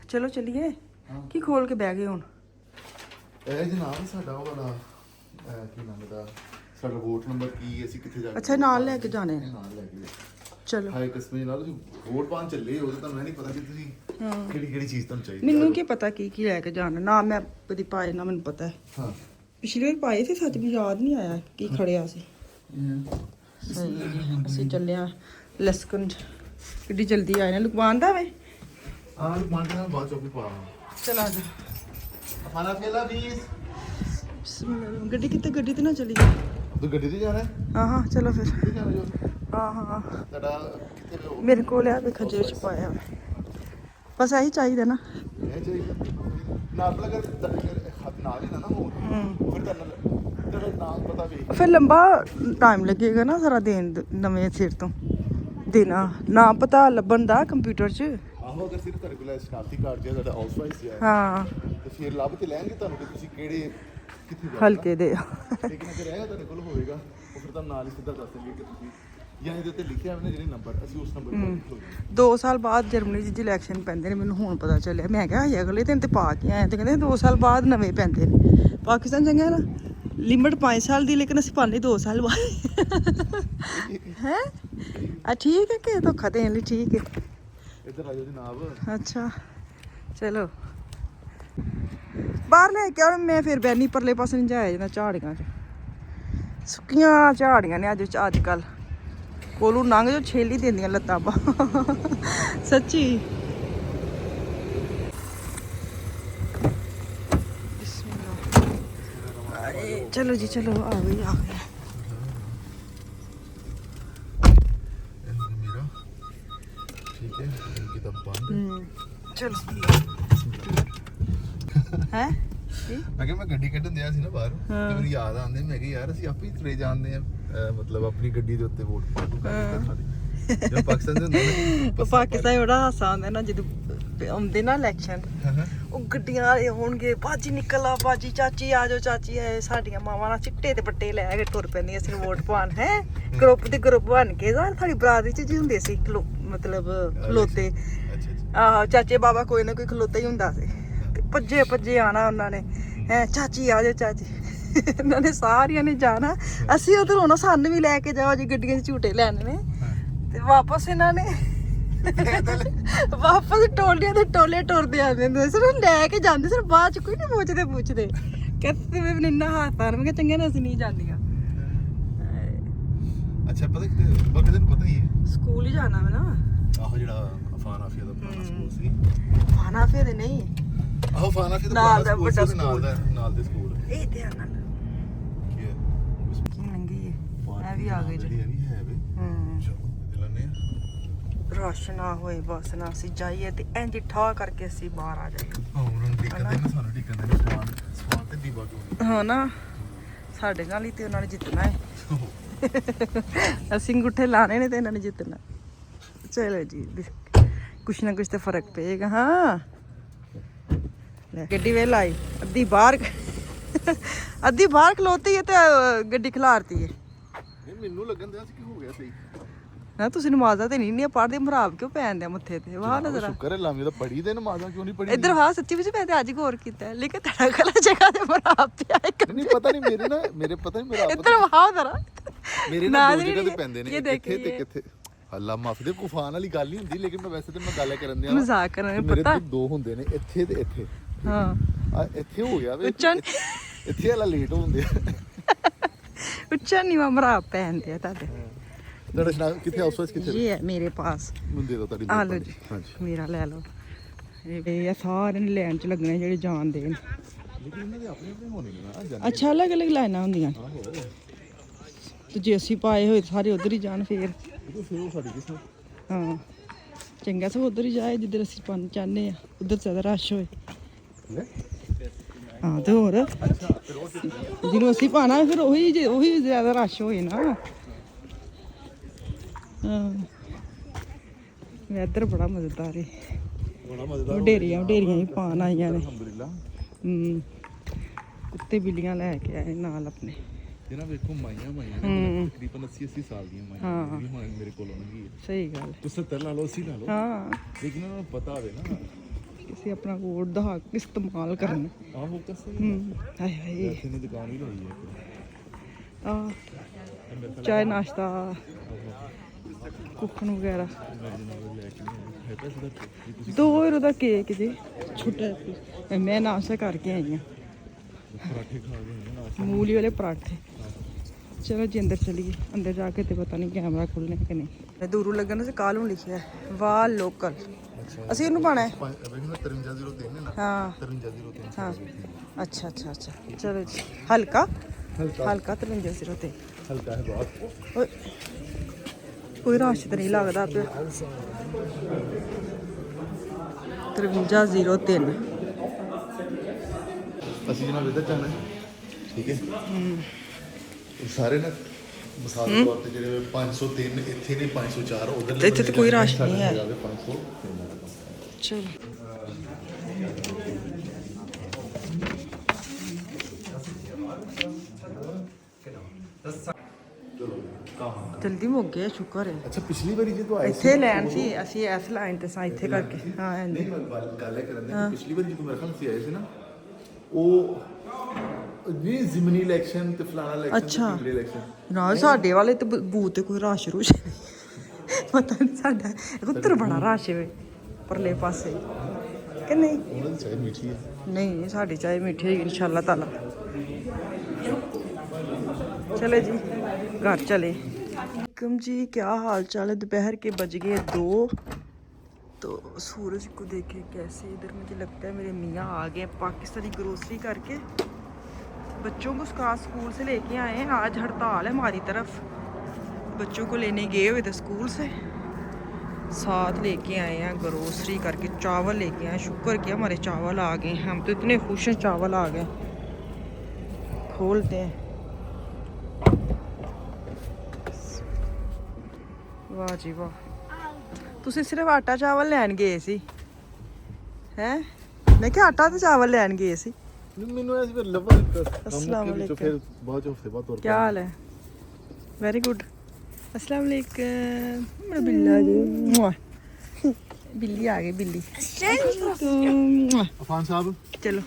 ਚਲੋ ਚੱਲੀਏ। ਕੀ ਖੋਲ ਕੇ ਬਹਿ ਗਏ ਹੁਣ? ਇਹ ਜਨਾਬ ਸਾਡਾ ਉਹ ਵਾਲਾ ਕੀ ਨਾਮ ਦਾ ਸਾਡਾ ਵੋਟ ਨੰਬਰ ਕੀ ਅਸੀਂ ਕਿੱਥੇ ਜਾ ਕੇ ਅੱਛਾ ਨਾਲ ਲੈ ਕੇ ਜਾਣੇ ਨਾਲ ਲੈ ਕੇ ਚਲੋ। ਹਾਏ ਕਸਮੇ ਨਾਲ ਤੁਸੀਂ ਵੋਟ ਪਾਉਣ ਚੱਲੇ ਹੋ ਤਾਂ ਤੁਹਾਨੂੰ ਨਹੀਂ ਪਤਾ ਕਿ ਤੁਸੀਂ ਕਿਹੜੀ ਚੀਜ਼ ਤੁਹਾਨੂੰ ਚਾਹੀਦੀ। ਮੈਨੂੰ ਕੀ ਪਤਾ ਕੀ ਲੈ ਕੇ ਜਾਣਾ, ਨਾ ਮੈਂ ਕਦੀ ਪਾਏ ਨਾ ਮੈਨੂੰ ਪਤਾ ਹੈ। ਹਾਂ ਪਿਛਲੀ ਵਾਰ ਪਾਏ ਸੀ ਸੱਚ ਵੀ ਯਾਦ ਨਹੀਂ ਆਇਆ ਕੀ ਖੜਿਆ ਸੀ। ਅਸੀਂ ਚੱਲੇ ਆ ਲਸਕਨ ਕਿੱਡੀ ਜਲਦੀ ਆਏ ਨੇ। ਲੁਕਵਾਨ ਦਾ ਵੇ ਹਾਂ ਲੁਕਮਾਨ ਦਾ ਬਾਅਦ ਚੋਂ ਵੀ ਪਾ ਚਲਾ ਜਾ ਖਾਣਾ ਖੇਲਾ 20 ਗੱਡੀ ਕਿੱਥੇ? ਗੱਡੀ ਤੇ ਨਾ ਚਲੀ ਜਾ। ਤੂੰ ਗੱਡੀ ਤੇ ਜਾਣਾ ਹੈ? ਹਾਂ ਚਲੋ ਫਿਰ। ਕਿੱਥੇ ਜਾਣਾ ਜੋ ਹਾਂ ਤੁਹਾਡਾ ਕਿੱਥੇ ਲੋ ਮੇਰੇ ਕੋਲ ਆ ਵੀ ਖਜੇ ਚ ਪਾਇਆ ਬਸ ਇਹੀ ਚਾਹੀਦਾ ਨਾ। ਇਹ ਚਾਹੀਦਾ ਨਾਲ ਲਗਾ ਤੁਹਾਡੇ ਹੱਥ ਨਾਲ ਹੀ ਨਾ ਹੋ ਫਿਰ ਤੁਹਾਡਾ ਨਾਮ ਪਤਾ ਵੀ ਫਿਰ ਲੰਬਾ ਟਾਈਮ ਲੱਗੇਗਾ ਨਾ ਸਾਰਾ ਦਿਨ ਨਵੇਂ ਸਿਰ ਤੋਂ ਦੇਣਾ ਨਾ ਪਤਾ ਲੱਭਣ ਦਾ ਕੰਪਿਊਟਰ 'ਚ। ਆਹੋ ਅਗਰ ਸਿਰਫ ਤੁਹਾਡੇ ਕੋਲ ਸ਼ਨਾਖਤੀ ਕਾਰਡ ਜਾਂ ਤੁਹਾਡਾ ਹਾਊਸ ਵਾਈਸ ਹੈ ਹਾਂ ਤੇ ਫਿਰ ਲੱਭ ਤੇ ਲੈਣਗੇ ਤੁਹਾਨੂੰ ਕਿ ਤੁਸੀਂ ਕਿਹੜੇ ਕਿੱਥੇ ਜਾਣਾ ਹਲਕੇ ਦੇ। ਲੇਕਿਨ ਅਗਰ ਹੈਗਾ ਤੁਹਾਡੇ ਕੋਲ ਹੋਏਗਾ ਉਹ ਫਿਰ ਤੁਹਾਨੂੰ ਨਾਲ ਹੀ ਸਿੱਧਾ ਦੱਸ ਦੇਣਗੇ ਕਿ ਤੁਸੀਂ ਜਾਂ ਇਹਦੇ ਉੱਤੇ ਲਿਖਿਆ ਹੋਵੇ ਨਾ ਜਿਹੜੇ ਨੰਬਰ ਅਸੀਂ ਉਸ ਨੰਬਰ ਤੇ ਹੋ 2 ਸਾਲ ਬਾਅਦ ਜਰਮਨੀ 'ਚ ਇਲੈਕਸ਼ਨ ਪੈਂਦੇ ਨੇ, ਮੈਨੂੰ ਹੁਣ ਪਤਾ ਚੱਲਿਆ। ਮੈਂ ਕਿਹਾ ਹਜੇ ਅਗਲੇ ਦਿਨ ਤੇ ਪਾ ਕੇ ਆਏ ਤੇ ਕਹਿੰਦੇ 2 ਸਾਲ ਬਾਅਦ ਨਵੇਂ ਪੈਂਦੇ ਨੇ। ਪਾਕਿਸਤਾਨ ਚੰਗਾ ਨਾ ਲਿਮਟ 5 ਸਾਲ ਦੀ, ਲੇਕਿਨ ਅਸੀਂ ਪਾਉਂਦੇ 2 ਸਾਲ ਬਾਅਦ ਹੈ। ਆ ਠੀਕ ਹੈ ਕਿ ਧੋਖਾ ਦੇਣ ਲਈ ਠੀਕ ਹੈ। ਇੱਧਰ ਆ ਜਾਓ ਜਨਾਬ। ਅੱਛਾ ਚਲੋ ਬਾਹਰ ਲੈ ਕੇ ਆਉਣ। ਮੈਂ ਫਿਰ ਬੈਨੀ ਪਰਲੇ ਪਾਸੇ ਨਹੀਂ ਜਾਇਆ ਜਾਂਦਾ ਝਾੜੀਆਂ 'ਚ। ਸੁੱਕੀਆਂ ਝਾੜੀਆਂ ਨੇ ਅੱਜ ਕੱਲ ਕੋਲੋਂ ਲੰਘ ਜੋ ਛੇਲੀ ਦਿੰਦੀਆਂ ਲੱਤਾਂ ਪਾ ਸੱਚੀ। ਚਲੋ ਜੀ ਚਲੋ ਆ ਗਏ ਮੇਰਾ ਠੀਕ ਹੈ ਕਿਤਾਬ ਬੰਦ। ਚਲੋ ਹੈ ਮੈਂ ਕਿਹਾ ਮੈਂ ਗੱਡੀ ਕੱਢਣ ਦਿਆ ਸੀ ਨਾ ਬਾਹਰ ਤੇ ਮੈਨੂੰ ਯਾਦ ਆਉਂਦੇ ਮੈਂ ਕਿਹਾ ਯਾਰ ਅਸੀਂ ਆਪੇ ਹੀ ਤੁਰੇ ਜਾਂਦੇ ਆ ਮਤਲਬ ਆਪਣੀ ਗੱਡੀ ਦੇ ਉੱਤੇ ਵੋਟ ਪਾ ਦੂ ਜਦੋਂ ਪਾਕਿਸਤਾਨ ਦੇ ਹੁੰਦੇ ਨਾ ਪਾਕਿਸਤਾਨ ਬੜਾ ਹਾਸਾ ਆਉਂਦਾ ਨਾ ਜਦੋਂ ਆਉਂਦੇ ਨਾ ਇਲੈਕਸ਼ਨ। ਉਹ ਗੱਡੀਆਂ ਵਾਲੇ ਹੋਣਗੇ ਬਾਜੀ ਨਿਕਲ ਆ ਬਾਜੀ ਚਾਚੀ ਆ ਜਾਓ ਚਾਚੀ ਆਏ। ਸਾਡੀਆਂ ਮਾਵਾਂ ਨਾਲ ਚਿੱਟੇ ਤੇ ਬੱਟੇ ਲੈ ਕੇ ਤੁਰ ਪੈਂਦੀਆਂ ਸੀ ਵੋਟ ਪਾਉਣ। ਹੈ ਗਰੁੱਪ ਦੇ ਗਰੁੱਪ ਬਣ ਕੇ ਸਾਡੀ ਬਰਾਦਰੀ ਚ ਜੀ ਹੁੰਦੇ ਸੀ ਮਤਲਬ ਖਲੋਤੇ। ਆਹੋ ਚਾਚੇ ਬਾਬਾ ਕੋਈ ਨਾ ਕੋਈ ਖਲੋਤਾ ਹੀ ਹੁੰਦਾ ਸੀ ਤੇ ਭੱਜੇ ਭੱਜੇ ਆਣਾ ਉਹਨਾਂ ਨੇ। ਹੈ ਚਾਚੀ ਆ ਜਾਓ ਚਾਚੀ। ਇਹਨਾਂ ਨੇ ਸਾਰਿਆਂ ਨੇ ਜਾਣਾ। ਅਸੀਂ ਉਧਰ ਹੋਣਾ ਸਾਨੂੰ ਵੀ ਲੈ ਕੇ ਜਾਓ ਜੀ ਗੱਡੀਆਂ 'ਚ ਝੂਟੇ ਲੈਣੇ ਨੇ ਤੇ ਵਾਪਸ ਇਹਨਾਂ ਨੇ ਵਾਪਸ ਟੋਲੀਆਂ ਦੇ ਟੋਲੇ ਟੁਰਦੇ ਆਉਂਦੇ ਹੁੰਦੇ ਸੀ। ਲੈ ਕੇ ਜਾਂਦੇ ਸਰ ਬਾਅਦ ਚ ਕੋਈ ਨਹੀਂ ਪੁੱਛਦੇ ਕਹਿੰਦੇ ਮੈਨੂੰ ਇੰਨਾ ਹਾਸਾ। ਮੈਂ ਕਿਹਾ ਚੰਗੇ ਨਾ ਅਸੀਂ ਨਹੀਂ ਜਾਂਦੀਆਂ। ਅੱਛਾ ਪਤਾ ਬਾਕੀ ਤੈਨੂੰ ਪਤਾ ਹੀ ਹੈ ਸਕੂਲ ਹੀ ਜਾਣਾ ਮੈਂ ਨਾ। ਆਹੋ ਜਿਹੜਾ ਅਫਾਨ ਆਫੀਆ ਦਾ ਪੁਰਾਣਾ ਸਕੂਲ ਸੀ। ਖਾਣਾ ਫਿਰ ਨਹੀਂ ਆਹੋ ਅਫਾਨ ਆਫੀਆ ਦਾ ਨਾਲ ਦਾ ਪੁਰਾਣਾ ਵੱਡਾ ਸਕੂਲ ਸੀ ਨਾਲ ਦੇ ਸਕੂਲ ਇਹ ਧਿਆਨ ਨਾਲ ਕੀ ਹੈ ਕੀ ਲੰਗੀ ਹੈ। ਇਹ ਵੀ ਆ ਗਏ ਜੀ। ਇਹ ਵੀ ਹੈ ਵੇ ਲੈਣੇ ਰਸ਼ ਨਾ ਹੋਏ ਬਸ ਨਾ ਅਸੀਂ ਜਾਈਏ ਤੇ ਇੰਜ ਠਾ ਕਰਕੇ ਅਸੀਂ ਬਾਹਰ ਆ ਜਾਈਏ। ਉਹਨਾਂ ਨੂੰ ਟਿਕਣ ਦੇ ਸਾਨੂੰ ਟਿਕਣ ਦੇ ਸਵਾਲ ਤੇ ਬੀਬਾ ਕਿਉਂ ਹਾਂ ਨਾ ਸਾਡੇ ਨਾਲ ਹੀ ਤੇ ਉਹਨਾਂ ਨੇ ਜਿੱਤਣਾ ਹੈ। ਅਸੀਂ ਅੰਗੂਠੇ ਲਾਣੇ ਨੇ ਤੇ ਇਹਨਾਂ ਨੇ ਜਿੱਤਣਾ। ਚਲੋ ਜੀ ਕੁਛ ਨਾ ਕੁਛ ਤਾਂ ਫਰਕ ਪਏਗਾ। ਹਾਂ ਗੱਡੀ ਵੇਲ ਆਈ ਅੱਧੀ ਬਾਹਰ ਖਲੋਤੀ ਹੈ ਤੇ ਗੱਡੀ ਖਿਲਾਰਤੀ ਹੈ। ਮੈਨੂੰ ਲੱਗਣ ਦਿਆ ਸੀ ਕਿ ਹੋ ਗਿਆ ਸਹੀ ਨਾ ਤੁਸੀਂ ਨਮਾਜ਼ਾਂ ਤੇ ਨਹੀਂ ਪੜ੍ਹਦੇ ਮਰਾਬ ਕਿਉਂ ਪੈਣ ਦਿਆ ਮੱਥੇ ਤੇ। ਵਾਹ ਨਾ ਜ਼ਰਾ ਸ਼ੁਕਰ ਹੈ ਲਾਮੀ ਦਾ ਪੜੀ ਦੇ ਨਮਾਜ਼ਾਂ ਕਿਉਂ ਨਹੀਂ ਪੜੀ। ਇੱਧਰ ਹਾਂ ਸੱਚੀ ਵਿੱਚ ਮੈਂ ਤੇ ਅੱਜ ਗੌਰ ਕੀਤਾ ਲੇਕਿਨ ਤੇਰਾ ਗਲਾ ਜਗ੍ਹਾ ਤੇ ਮਰਾਬ ਪਿਆ ਇੱਕ। ਨਹੀਂ ਪਤਾ ਨਹੀਂ ਮੇਰੇ ਪਤਾ ਨਹੀਂ ਮੇਰਾ ਇੱਧਰ ਵਾਹ ਜ਼ਰਾ ਮੇਰੇ ਨਾਲ ਦੋ ਜਗ੍ਹਾ ਤੇ ਪੈਂਦੇ ਨੇ ਇੱਥੇ ਤੇ ਕਿੱਥੇ। ਅੱਲਾ ਮਾਫ ਦੇ ਕੁਫਾਨ ਵਾਲੀ ਗੱਲ ਨਹੀਂ ਹੁੰਦੀ ਲੇਕਿਨ ਮੈਂ ਵੈਸੇ ਤੇ ਮੈਂ ਗੱਲ ਕਰਨ ਦਿਆ ਮਜ਼ਾਕ ਕਰਨ ਮੇਰੇ ਪਤਾ ਦੋ ਹੁੰਦੇ ਨੇ ਇੱਥੇ ਤੇ ਇੱਥੇ। ਹਾਂ ਆ ਇੱਥੇ ਹੋ ਗਿਆ ਵੇ ਉੱਚਾ ਇੱਥੇ ਵਾਲਾ ਲੇਟ ਹੁੰਦੇ ਉੱਚਾ ਨੀਵਾਂ ਮਰਾਬ ਪੈਣ ਦਿਆ ਤੁਹਾਡੇ। ਤੁਹਾਡਾ ਸ਼ਨਾਖਤ ਕਿੱਥੇ ਹਾਊਸ ਵਾਈਸ ਕਿੱਥੇ ਇਹ ਹੈ ਮੇਰੇ ਪਾਸ। ਮੈਨੂੰ ਦੇ ਦਿਓ ਤੁਹਾਡੀ ਆ ਲਓ ਜੀ ਮੇਰਾ ਲੈ ਲਓ। ਇਹ ਸਾਰੇ ਨੇ ਲਾਈਨ 'ਚ ਲੱਗਣੇ ਜਿਹੜੇ ਜਾਣਦੇ ਨੇ। ਲੇਕਿਨ ਇਹਨਾਂ ਦੇ ਆਪਣੇ ਆਪਣੇ ਹੋਣੇ ਨੇ ਨਾ। ਅੱਛਾ ਅਲੱਗ ਅਲੱਗ ਲਾਈਨਾਂ ਹੁੰਦੀਆਂ ਤੇ ਜੇ ਅਸੀਂ ਪਾਏ ਹੋਏ ਸਾਰੇ ਉਧਰ ਹੀ ਜਾਣ ਫੇਰ ਉਹ ਸਾਡੀ ਕਿਸਮਤ। ਹਾਂ ਚੰਗਾ ਸਭ ਉਧਰ ਹੀ ਜਾਏ ਜਿੱਧਰ ਅਸੀਂ ਪਾਉਣਾ ਚਾਹੁੰਦੇ ਆ ਉਧਰ ਜ਼ਿਆਦਾ ਰਸ਼ ਹੋਏ। ਹਾਂ ਤੇ ਹੋਰ ਜਿਹਨੂੰ ਅਸੀਂ ਪਾਣਾ ਫਿਰ ਉਹੀ ਜ਼ਿਆਦਾ ਰਸ਼ ਹੋਏ ਨਾ। ਹਾਂ ਵੈਦਰ ਬੜਾ ਮਜ਼ੇਦਾਰ ਹੈ। ਢੇਰੀਆਂ ਹੀ ਪਾਣ ਆਈਆਂ ਨੇ। ਕੁੱਤੇ ਬਿੱਲੀਆਂ ਲੈ ਕੇ ਆਏ ਨਾਲ ਆਪਣੇ। ਜਿਹਨਾਂ ਵੇਖੋ ਮਾਈਆਂ ਤਕਰੀਬਨ 80 ਸਾਲ ਦੀਆਂ ਮਾਈਆਂ ਮੇਰੇ ਕੋਲ ਆਉਣਗੀਆਂ। ਸਹੀ ਗੱਲ। ਤੁਸੀਂ 70 ਲਾ ਲਓ 80 ਲਾ ਲਓ। ਹਾਂ ਲੇਕਿਨ ਉਹਨਾਂ ਨੂੰ ਪਤਾ ਹੋਵੇ ਨਾ ਅਸੀਂ ਆਪਣਾ ਵੋਟ ਦਾ ਹੱਕ ਇਸਤੇਮਾਲ ਕਰਨਾ। ਆਹੋ ਕਸੇ ਹਾਏ ਹਾਏ ਇੱਥੇ ਨੇ ਦੁਕਾਨ ਵੀ ਲਾਈ ਹੈ ਆ ਚਾਹ ਨਾਸ਼ਤਾ ਕੁੱਕਣ ਵਗੈਰਾ 2 ਯੂਰੋ ਦਾ ਕੇਕ ਜੀ ਛੋਟਾ। ਮੈਂ ਨਾਸ਼ਤਾ ਕਰਕੇ ਆਈ ਹਾਂ ਪਰਾਠੇ ਖਾ ਗਏ ਮੂਲੀ ਵਾਲੇ ਪਰਾਠੇ। ਚਲੋ ਜੀ ਅੰਦਰ ਚਲੀਏ। ਅੰਦਰ ਜਾ ਕੇ ਤੇ ਪਤਾ ਨਹੀਂ ਕੈਮਰਾ ਖੁੱਲ੍ਹਣੇ ਕਿ ਨਹੀਂ। ਦੂਰੋਂ ਲੱਗਣ ਤੇ ਕਾਲੂ ਲਿਖਿਆ ਵਾਹ ਲੋਕਲ। ਅਸੀਂ ਇਹਨੂੰ ਪਾਣਾ ਹੈ 5303 ਹੈ ਨਾ। ਹਾਂ 5303 ਹਾਂ ਅੱਛਾ ਅੱਛਾ ਅੱਛਾ ਚਲੋ ਜੀ। ਹਲਕਾ ਹਲਕਾ 5303 ਹਲਕਾ ਹੈ ਬਹੁਤ। ਓਏ, ਕੋਈ ਰਸ਼ ਤਾਂ ਨਹੀਂ ਲੱਗਦਾ ਪਿਆ। 5303 ਅਸੀਂ ਜਨਾਬ ਇੱਧਰ ਜਾਣਾ ਠੀਕ ਹੈ। ਸਾਰੇ ਨਾ ਮਿਸਾਲ ਦੇ ਤੌਰ ਤੇ ਜਿਹੜੇ 503 ਇੱਥੇ ਨੇ 504 ਉਧਰ ਇੱਥੇ ਤਾਂ ਕੋਈ ਰਸ਼ ਨਹੀਂ ਹੈ। 503 ਚਲੋ ਜਲਦੀ ਮੁੱਕ ਗਿਆ ਸ਼ੁਕਰ ਹੈ। ਅੱਛਾ ਪਿਛਲੀ ਵਾਰੀ ਜਦੋਂ ਆਏ ਇੱਥੇ ਲੈਣ ਸੀ ਅਸੀਂ ਇਸ ਲਾਈਨ ਤੇ ਸਾਂ ਇੱਥੇ ਕਰਕੇ ਹਾਂ ਇੰਝ। ਨਹੀਂ ਮੈਂ ਗੱਲ ਇਹ ਕਰਨ ਦੀ ਪਿਛਲੀ ਵਾਰੀ ਜਦੋਂ ਮੇਰੇ ਖਿਆਲ ਸੀ ਆਏ ਸੀ ਨਾ ਉਹ ਜੀ ਜ਼ਿਮਨੀ ਇਲੈਕਸ਼ਨ ਤੇ ਫਲਾਣਾ ਇਲੈਕਸ਼ਨ ਅੱਛਾ। ਤੇ ਇਲੈਕਸ਼ਨ ਨਾ ਸਾਡੇ ਵਾਲੇ ਤੇ ਬੂਥ ਤੇ ਕੋਈ ਰਸ਼ ਰੁਸ਼ ਪਤਾ ਨਹੀਂ ਸਾਡਾ ਉੱਤਰ ਬੜਾ ਰਸ਼ ਵੇ ਪਰਲੇ ਪਾਸੇ ਕਿ ਨਹੀਂ। ਉਹਨਾਂ ਦੀ ਚਾਹ ਮਿੱਠੀ ਹੈ। ਨਹੀਂ ਸਾਡੀ ਚਾਹ ਮਿੱਠੀ ਹੋਈ ਇਨਸ਼ਾਅੱਲਾ ਤਾਲਾ। चले जी घर चले। कम जी क्या हाल चाल है। दोपहर के बज गए 2 तो सूरज को देखे कैसे। इधर मुझे लगता है मेरे मियाँ आ गए पाकिस्तानी ग्रोसरी करके। बच्चों को स्कूल से लेके आए हैं। आज हड़ताल है हमारी तरफ। बच्चों को लेने गए हुए थे स्कूल से साथ लेके आए हैं ग्रोसरी करके। चावल लेके आए शुक्र किया हमारे चावल आ गए। हम तो इतने खुश हैं चावल आ गए। खोलते हैं। वाह जी वाह। ਤੁਸੀਂ ਸਿਰਫ ਆਟਾ ਚਾਵਲ ਲੈਣ ਗਏ ਸੀ ਹੈ। ਮੈਂ ਕਿਹਾ ਆਟਾ ਤੇ ਚਾਵਲ ਲੈਣ ਗਏ ਸੀ। ਮੈਨੂੰ ਐਸ ਫਿਰ ਲੱਭਾ ਦਿੱਤਾ। अस्सलाम वालेकुम। ਫਿਰ ਬਾਅਦ ਚ ਹਫਤੇ ਬਾਅਦ ਤੁਰ क्या हाल है। Very good. अस्सलाम वालेकुम। मेरा बिल्ला जी मुआ। बिल्ली आ गई बिल्ली। ਅਫਾਨ ਸਾਹਿਬ चलो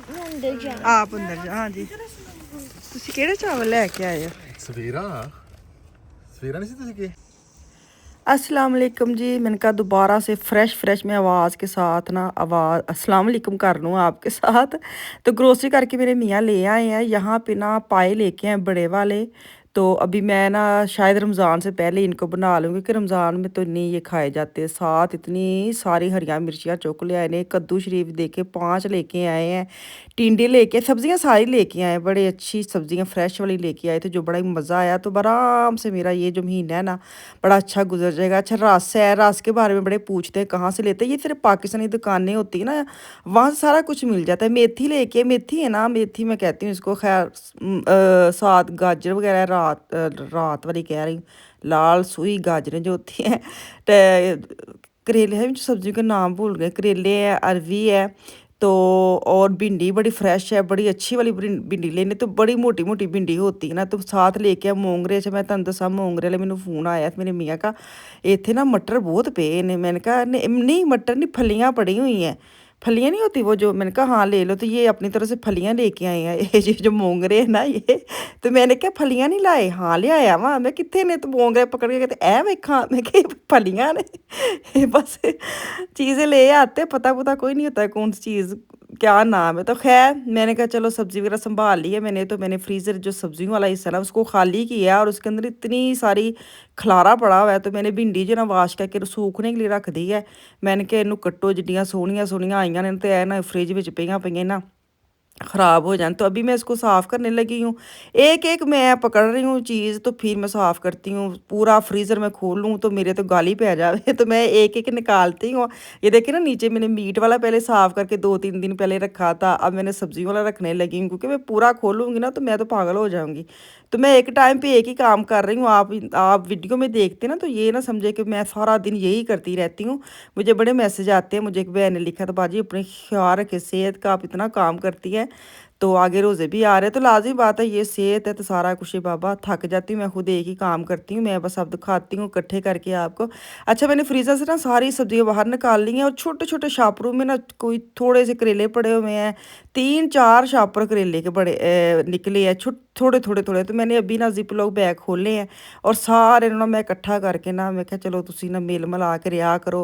आप अंदर जा। हाँ जी ਤੁਸੀਂ ਕਿਹੜੇ ਚਾਵਲ ਲੈ ਕੇ ਆਏ ਹੋ। ਸਵੇਰਾ ਨਹੀਂ ਸੀ ਤੁਸੀਂ ਕਿ अस्सलाम वालेकुम जी। मैंने कहा दोबारा से फ्रेश में आवाज़ के साथ ना आवाज़ अस्सलाम वालेकुम कर लूँ आपके साथ। तो ग्रोसरी करके मेरे मियाँ ले आए हैं यहाँ पे ना पाए लेके आए बड़े वाले। तो अभी मैं ना शायद रमज़ान से पहले इनको बना लूँगी क्योंकि रमज़ान में तो नहीं ये खाए जाते। साथ इतनी सारी हरियाँ मिर्चियाँ चुक ले आए ने। कद्दू शरीफ देखे 5 लेके आए हैं। टिंडे लेके सब्जियां सारी लेके आए। बड़ी अच्छी सब्जियां फ्रेश वाली लेके आए थे जो बड़ा ही मज़ा आया। तो आराम से मेरा ये जो महीना है ना बड़ा अच्छा गुजर जाएगा। अच्छा रस है। रस के बारे में बड़े पूछते हैं कहाँ से लेते हैं। ये सिर्फ पाकिस्तानी दुकानें होती है ना वहाँ से सारा कुछ मिल जाता है। मेथी लेके मेथी है ना मेथी मैं कहती हूँ इसको खैर साथ गाजर वगैरह रात वाली कह रही हूँ। लाल सुई गाजरें जो होती हैं। करेले हैं सब्जियों के नाम भूल गए। करेले है अरवी है तो और भिंडी बड़ी फ्रेश है। बड़ी अच्छी वाली भिंडी लेने तो बड़ी मोटी मोटी भिंडी होती है ना। तो साथ लेके मोंगरे से मैं तुम दसा मोंगरे वाले मैंने फोन आया मेरे मियाँ का इतने ना मटर बहुत पे ने। मैंने कहा नहीं मटर नहीं फलियाँ पड़ी हुई हैं। फलियाँ नहीं होती वो जो। मैंने कहा हाँ ले लो। तो ये अपनी तरफ से फलियाँ लेके आए हैं ये जो मोंगरे है ना ये। तो मैंने क्या फलियाँ नहीं लाए। हाँ ले आया वहाँ मैं कितने ने। तो मोंगरे पकड़ के कहते ऐ वेखा। मैं क्या फलियाँ ने बस चीज़ें ले आते पता कोई नहीं होता है कौन सी चीज़ क्या नाम है। तो खैर मैंने कहा चलो सब्ज़ी वगैरह संभाल ली है मैंने। तो मैंने फ्रीज़र जो सब्जियों वाला हिस्सा ना उसको खाली किया और उसके अंदर इतनी सारी खलारा पड़ा हुआ है। तो मैंने भिंडी जो ना वाश करके सूखने के लिए रख दी है। मैंने कहा इनू कट्टो जिड्डियां सोहनियां आईयां ने ते ना फ्रिज में पियां ना ख़राब हो जाए। तो अभी मैं इसको साफ़ करने लगी हूँ। एक मैं पकड़ रही हूँ चीज़ तो फिर मैं साफ़ करती हूँ। पूरा फ्रीज़र में खोल लूँ तो मेरे तो गाली पे आ जाए। तो मैं एक निकालती हूँ। ये देखिए ना नीचे मैंने मीट वाला पहले साफ़ करके 2-3 दिन पहले रखा था। अब मैंने सब्ज़ी वाला रखने लगी हूँ क्योंकि मैं पूरा खोलूँगी ना तो मैं तो पागल हो जाऊँगी। तो मैं एक टाइम पे एक ही काम कर रही हूँ। आप वीडियो में देखते ना तो ये ना समझे कि मैं सारा दिन यही करती रहती हूँ। मुझे बड़े मैसेज आते हैं। मुझे एक बहन ने लिखा था बाजी अपने ख्याल रखे सेहत का आप इतना काम करती है। तो आगे रोज़े भी आ रहे हैं, तो लाज़मी बात है ये सेहत है तो सारा कुछ है बाबा। थक जाती हूँ मैं खुद, एक ही काम करती हूँ मैं, बस अब दिखाती हूँ इकट्ठे करके आपको। अच्छा मैंने फ्रीज़र से ना सारी सब्जियाँ बाहर निकाल ली हैं, और छोटे छोटे शापरों में ना कोई थोड़े से करेले पड़े हुए हैं, 3-4 शापर करेले के बड़े निकले हैं, थोड़े थोड़े थोड़े। तो मैंने अभी ना जिप लॉक बैग खोले हैं, और सारे ਨੂੰ ਨਾ मैं इकट्ठा करके ना मैं क्या चलो तुसी ना मेल मिला के रिहा करो,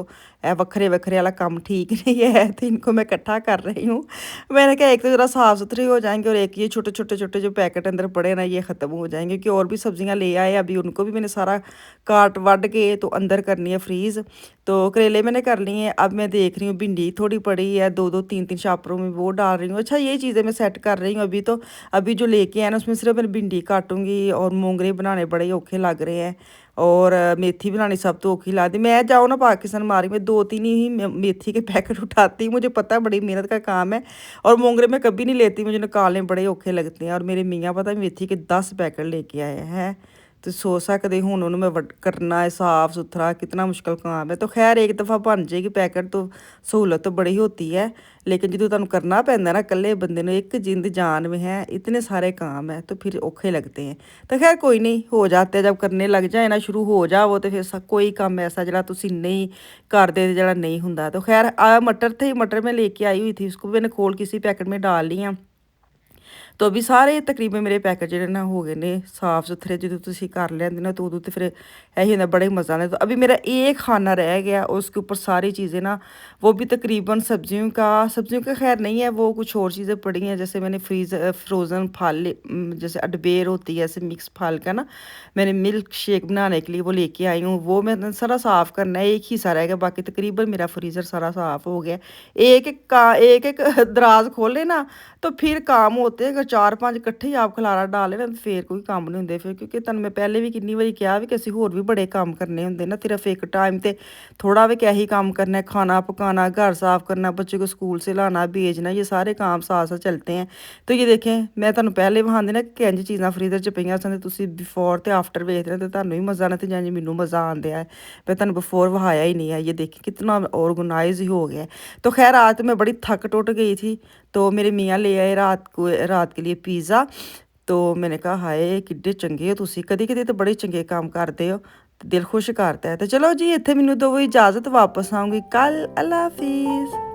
वक्रे वक्रे वाला काम ठीक नहीं है, तो इनको मैं इकट्ठा कर रही हूँ। मैंने कहा एक तो ज़रा साफ़ सुथरे हो जाएंगे, और एक ये छोटे छोटे छोटे जो पैकेट अंदर पड़े ना ये ख़त्म हो जाएंगे, क्योंकि और भी सब्जियां ले आए अभी, उनको भी मैंने सारा काट वढ़ के तो अंदर करनी है फ्रीज़। तो करेले मैंने कर लिए हैं। अब मैं देख रही हूँ भिंडी थोड़ी पड़ी है, 2-2 3-3 शापरों में वो डाल रही हूँ। अच्छा ये चीज़ें मैं सेट कर रही हूँ अभी। तो अभी जो लेके आए ना उसमें सिर्फ मैं भिंडी काटूंगी, और मोंगरे बनाने बड़े औखे लग रहे हैं, और मेथी बनानी सब तो औखी लगती। मैं जाओ ना पाकिस्तान मारी में 2-3 ही मेथी के पैकेट उठाती हूँ, मुझे पता है बड़ी मेहनत का काम है, और मोंगरे मैं कभी नहीं लेती, मुझे निकालने बड़े औखे लगते हैं। और मेरे मियाँ पता है मेथी के 10 पैकेट लेके आए हैं। तो सोच सकते ਹੁਣ ਉਹਨੂੰ मैं करना है साफ़ सुथरा, कितना मुश्किल काम है। तो खैर एक दफ़ा बन जाएगी पैकेट तो सहूलत तो बड़ी होती है, लेकिन जो तुम करना पैंदा ना कल्ले बंदे ने, एक जिंद जान में है, इतने सारे काम है तो फिर औखे लगते हैं। तो खैर कोई नहीं, हो जाते हैं जब करने लग जाए ना, शुरू हो जाओ तो फिर कोई काम ऐसा जरा तुसी नहीं करते जरा नहीं होंदा। तो खैर मटर थे, मटर मैं लेके आई हुई थी, उसको मैंने खोल किसी पैकेट में डाल लिया। तो अभी सारे तकरीबन मेरे पैकेट ਜਿਹੜੇ ना हो गए ने साफ सुथरे। जो तुसी कर लेंगे ना तो उदों तो फिर यही होंदा बड़े मज़ा आने। तो अभी मेरा एक खाना रह गया, उसके ऊपर सारी चीज़ें ना, वो भी तकरीबन सब्जियों का खैर नहीं है, वो कुछ और चीज़ें पड़ी हैं। जैसे मैंने फ्रोज़न फल, जैसे अडबेर होती है ऐसे मिक्स फल का ना, मैंने मिल्क शेक बनाने के लिए वो लेके आई हूँ, वो मैं सारा साफ़ करना है। एक ही सा रह गया, बाकी तकरीबन मेरा फ्रीज़र सारा साफ़ हो गया। एक दराज खोले ना तो फिर काम होते हैं। अगर 4-5 इकट्ठे ही आप खलारा डाले ना तो फिर कोई काम नहीं होंगे फिर, क्योंकि तुहानू मैं पहले भी कितनी बारी कहा भी कि असं होर भी बड़े काम करने होंगे ना, सिर्फ एक टाइम ते थोड़ा भी क्या ही काम करना है, खाना पकाना, घर साफ़ करना, बच्चे को स्कूल से लाना भेजना, ये सारे काम साथ साथ चलते हैं। तो ये देखें मैं तुहानू पहले विखांदी ना कि इंज चीज़ां फ्रीज़र च पईयां सन, तुसीं बिफोर ते आफ्टर वेखदे हो तो तुहानू भी मज़ा आना, ते इंज मैनू मज़ा आंदा है। मैं तुहानू बिफोर वहाया ही नहीं है, ये देखिए कितना ऑर्गेनाइज हो गया है। तो खैर आज तो मैं बड़ी थक टुट गई थी। तो मेरे मियाँ ले आए रात के लिए पिज़्ज़ा। तो मैंने कहा हाय किड्डे चंगे हो तुसी, कदी कदी तो बड़े चंगे काम करते हो, दिल खुश करता है। तो चलो जी इत्थे मैनू दो इजाज़त, वापस आऊँगी कल। अल्लाह हाफिज़।